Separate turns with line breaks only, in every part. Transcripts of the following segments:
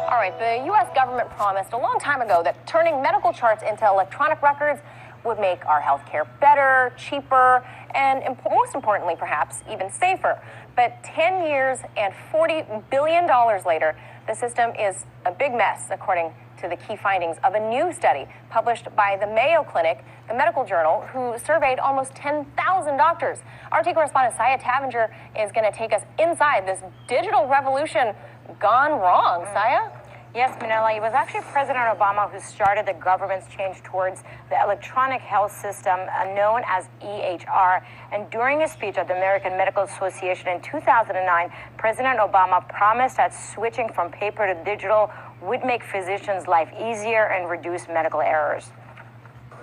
All right, the U.S. government promised a long time ago that turning medical charts into electronic records would make our healthcare better, cheaper, and most importantly, perhaps, even safer. But 10 years and $40 billion later, the system is a big mess, according to the key findings of a new study published by the Mayo Clinic, the medical journal, who surveyed almost 10,000 doctors. RT correspondent Saya Tavenger is going to take us inside this digital revolution gone wrong. Saya?
Yes, Manila, it was actually President Obama who started the government's change towards the electronic health system known as EHR. And during a speech at the American Medical Association in 2009, President Obama promised that switching from paper to digital would make physicians' life easier and reduce medical errors.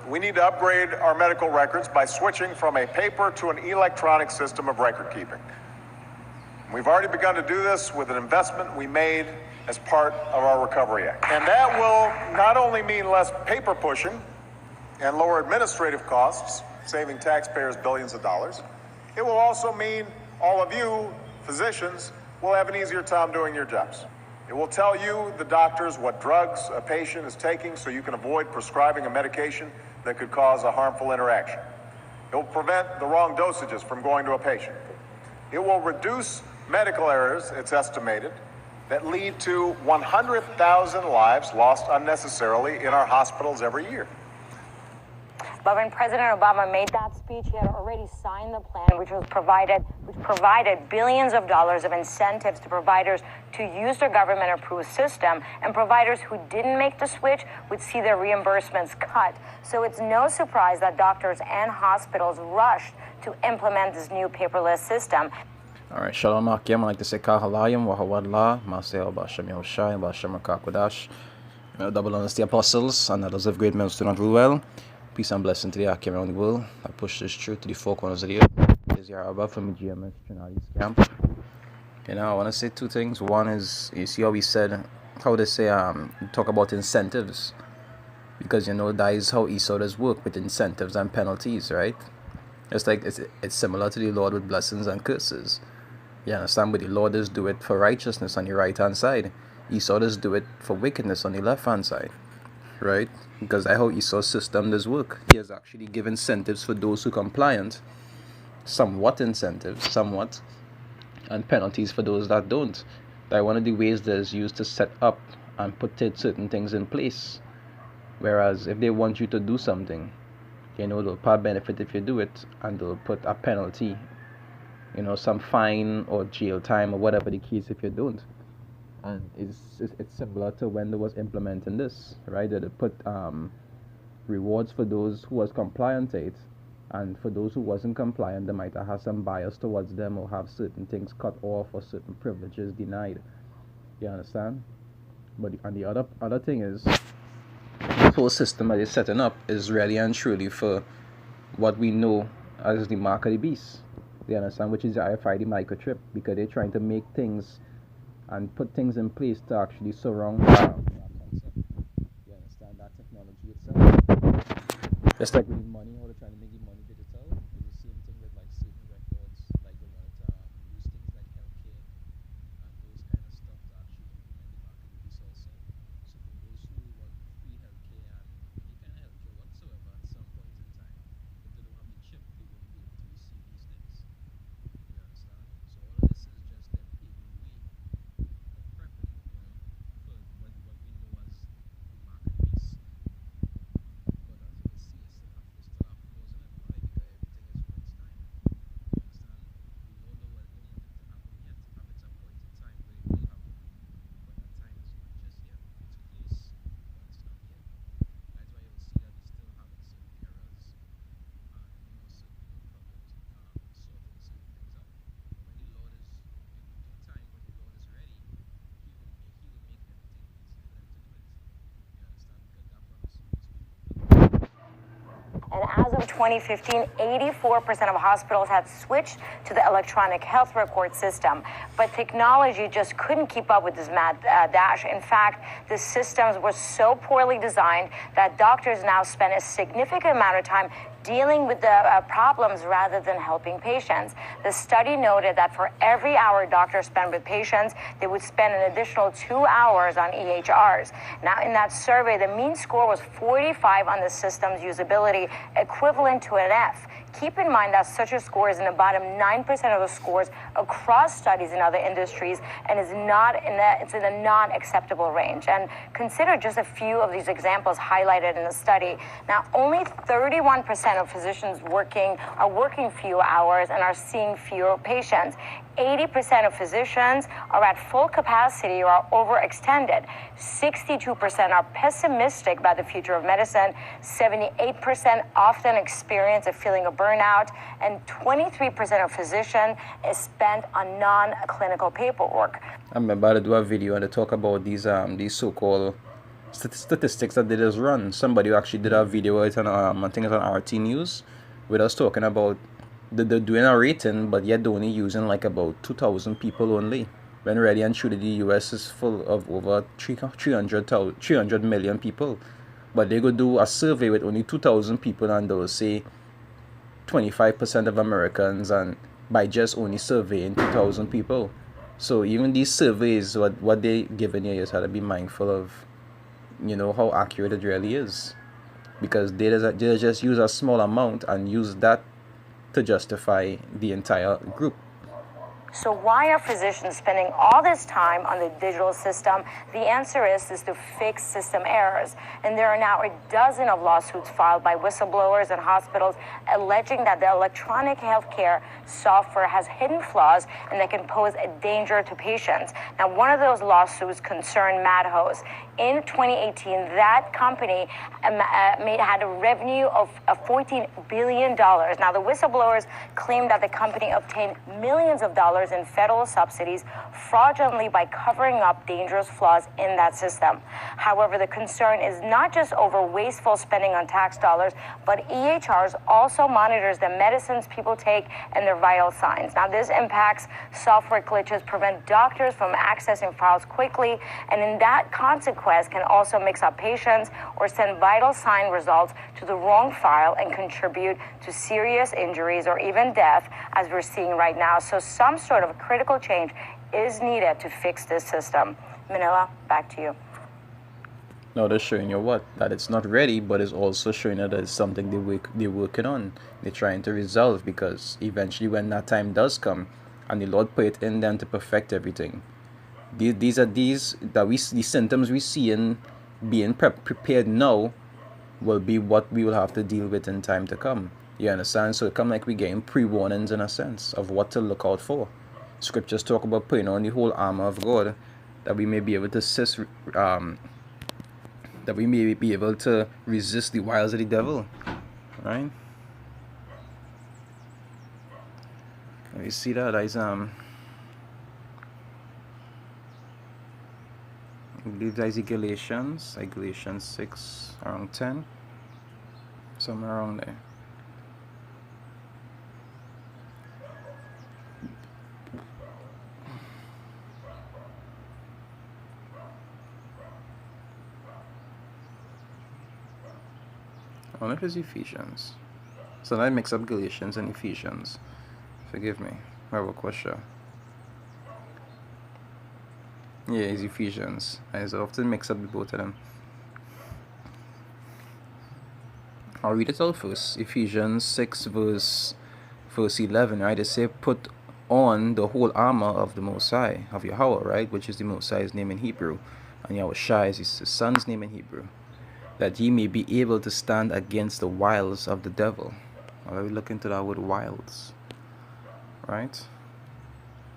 We need to upgrade our medical records by switching from a paper to an electronic system of record keeping. We've already begun to do this with an investment we made as part of our Recovery Act. And that will not only mean less paper pushing and lower administrative costs, saving taxpayers billions of dollars, it will also mean all of you, physicians, will have an easier time doing your jobs. It will tell you, the doctors, what drugs a patient is taking so you can avoid prescribing a medication that could cause a harmful interaction. It will prevent the wrong dosages from going to a patient. It will reduce medical errors, it's estimated, that lead to 100,000 lives lost unnecessarily in our hospitals every year.
But when President Obama made that speech, he had already signed the plan, which provided billions of dollars of incentives to providers to use their government-approved system, and providers who didn't make the switch would see their reimbursements cut. So it's no surprise that doctors and hospitals rushed to implement this new paperless system.
All right, Shalom Akim. I like to say Kahalayim, Wahawadla, Maseo Bashem Yoshai, Bashem Kakwadash. Double honors the apostles and others of great men who do not rule well. Peace and blessing to the Akim around the world. I push this truth to the four corners of the earth. This is Yaraba from the GMS Trinali's camp. You know, I want to say two things. One is, you see how we said, how they say, talk about incentives. Because, you know, that is how Esau does work, with incentives and penalties, right? It's like, it's similar to the Lord with blessings and curses. You understand? But the Lord does do it for righteousness on the right hand side. Esau does do it for wickedness on the left hand side. Right? Because that's how Esau's system does work. He has actually given incentives for those who are compliant. Somewhat incentives, somewhat. And penalties for those that don't. That's one of the ways that is used to set up and put certain things in place. Whereas if they want you to do something, you know, they'll pay benefit if you do it, and they'll put a penalty, you know, some fine or jail time or whatever the case if you don't. And it's similar to when they was implementing this, right? That they put rewards for those who was compliant to it, and for those who wasn't compliant, they might have some bias towards them or have certain things cut off or certain privileges denied. You understand? But and the other thing is, this whole system that they're setting up is really and truly for what we know as the mark of the beast. You understand? Which is the RFID microchip, because they're trying to make things and put things in place to actually surround you understand that technology itself. Just like with money, how they're trying to make the money digital, it's the same thing with like certain records, like they want to use things like healthcare and those kind of stuff to actually implement the market of this also. So for those who want free healthcare and any kind of healthcare whatsoever at some point in time, if they don't have the chip, they won't be able to receive these things. You understand? So all of this is just them paving the way, prepping, you know, for what we know as the mark of the beast. But as you can see, it still have flaws in it. Why? Because everything is for its time. You understand? We don't want it to happen yet. Have its a point in time where it will happen. But that time is not just yet. It's close, but it's not yet. That's why you'll see that we still having certain errors and, you know, certain problems sorting certain things out. But when the Lord is in due time, when the Lord is ready, he will make everything easy for them to do it. You understand? Because that promise is fulfilled.
And as of 2015, 84% of hospitals had switched to the electronic health record system. But technology just couldn't keep up with this mad dash. In fact, the systems were so poorly designed that doctors now spend a significant amount of time dealing with the problems rather than helping patients. The study noted that for every hour doctors spend with patients, they would spend an additional 2 hours on EHRs. Now, in that survey, the mean score was 45 on the system's usability, equivalent to an F. Keep in mind that such a score is in the bottom 9% of the scores across studies in other industries and is not it's in a non-acceptable range. And consider just a few of these examples highlighted in the study. Now, only 31% of physicians are working few hours and are seeing fewer patients. 80% of physicians are at full capacity or are overextended. 62% are pessimistic about the future of medicine. 78% often experience a feeling of burnout. And 23% of physicians is spent on non-clinical paperwork.
I remember to do a video and they talk about these so-called statistics that they just run. Somebody who actually did a video, I think it's on RT News, with us talking about they're doing a rating, but yet they're only using like about 2,000 people only. When really and truly the US is full of over 300 million people. But they go do a survey with only 2,000 people and they'll say 25% of Americans, and by just only surveying 2,000 people. So even these surveys, what they giving you is how to be mindful of, how accurate it really is. Because they just use a small amount and use that to justify the entire group.
So why are physicians spending all this time on the digital system? The answer is to fix system errors. And there are now a dozen of lawsuits filed by whistleblowers and hospitals alleging that the electronic healthcare software has hidden flaws and that can pose a danger to patients. Now, one of those lawsuits concerned Madhouse. In 2018, that company had a revenue of $14 billion. Now, the whistleblowers claimed that the company obtained millions of dollars in federal subsidies fraudulently by covering up dangerous flaws in that system. However, the concern is not just over wasteful spending on tax dollars, but EHRs also monitors the medicines people take and their vital signs. Now, this impacts software glitches, prevent doctors from accessing files quickly, and in that consequence can also mix up patients or send vital sign results to the wrong file and contribute to serious injuries or even death, as we're seeing right now. So some sort of critical change is needed to fix this system. Manila, back to you.
Now they're showing you what? That it's not ready, but it's also showing you that it's something they're working on. They're trying to resolve, because eventually when that time does come and the Lord put it in them to perfect everything, these symptoms we see in being prepared now will be what we will have to deal with in time to come. You understand? So it come like we're getting pre-warnings in a sense of what to look out for. Scriptures talk about putting on the whole armor of God, that we may be able to resist the wiles of the devil. Right? You see that as I believe that is Galatians 6 around 10, somewhere around there. I wonder if it's Ephesians. So I mix up Galatians and Ephesians. Forgive me. I have a question. Yeah, it's Ephesians. I often mix up the both of them. I'll read it out first. Ephesians 6 verse 11, right? They say, put on the whole armor of the Most High, of Yahweh, right? Which is the Most High's name in Hebrew. And Yahushua is his son's name in Hebrew. That ye may be able to stand against the wiles of the devil. Now, we look into that word wiles. Right?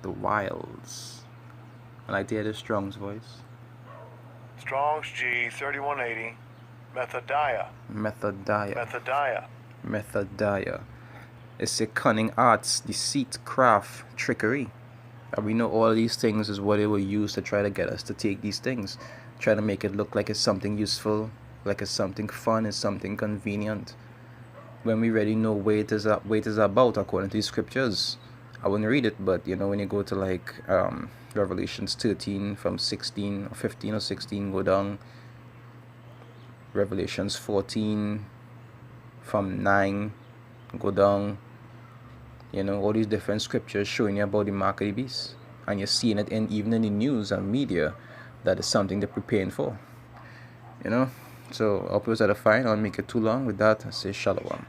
The wiles. I like to hear the Strong's voice.
Strong's G 3180.
Methodiah. It's a cunning arts, deceit, craft, trickery. And we know all these things is what they will use to try to get us to take these things. Try to make it look like it's something useful, like it's something fun, it's something convenient. When we already know what it is about according to the scriptures. I wouldn't read it, but when you go to like Revelations 13 from 16 or 15 or 16, go down. Revelations 14 from 9, go down. You know, all these different scriptures showing you about the mark of the beast. And you're seeing it even in the news and media that is something they're preparing for. You know? So I hope it was edifying. I don't make it too long. With that, I say shalom.